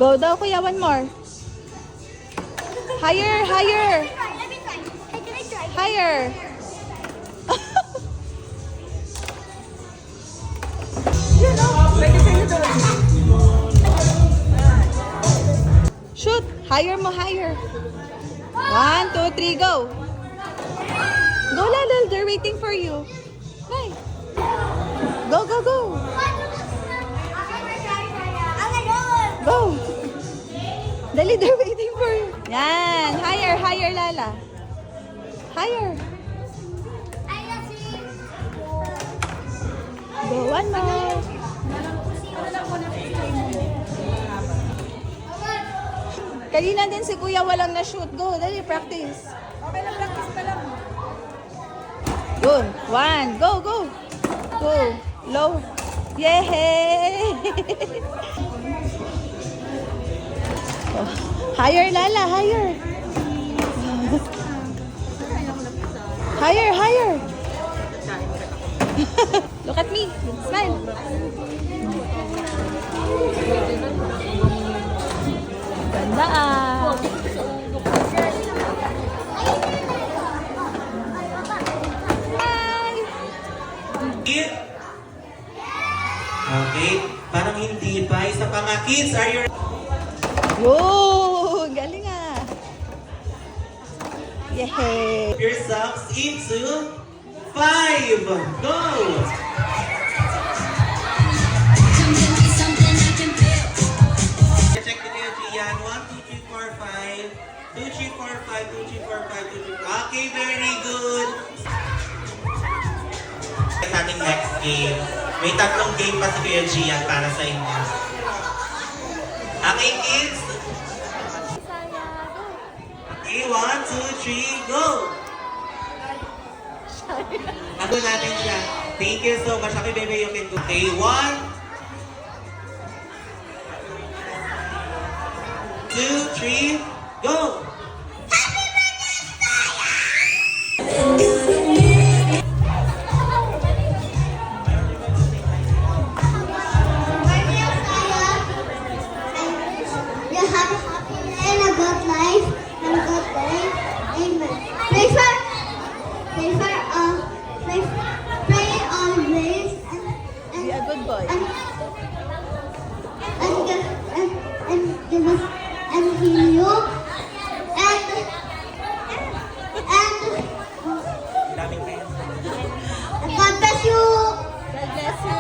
Go daw, kuya. One more. Higher, higher. Let me try. Can I try? Higher. Shoot. Higher mo, higher. 1, 2, 3, go. Go, Lalal. They're waiting for you. Bye. Go, go, go. Go. Dali, they're waiting for you. Yan. Higher, higher, Lala. Higher. Go, one more. Kanina din si Kuya walang na-shoot. Go, dali, practice. Okay lang, practice pa lang. Good. 1. Go, go. Go. Low. Yay! Oh. Higher, Lala. Higher. Higher, higher. Look at me. Smile. Ganda ah. Hi. Okay, parang hindi pa. Isa pa nga. Kids, are you ready? Whoa! Galing ah. Yay! Your socks into 5. Go! Check the video, Gian. 1, 2, 3, 4, 5. 2, 3, 4, 5. 2, 3, 4, 5. 2, 3, 4. Okay, very good. Sa ating next game. May 3 game pa si Kuya Gian para sa inyo. Okay, kids. Okay, 1, 2, 3, go! Ako natin siya. Thank you so much. Okay, baby, you can do. Okay, 1, 2, 3, go! Be a good boy. Daming kayo. God bless you. God bless you.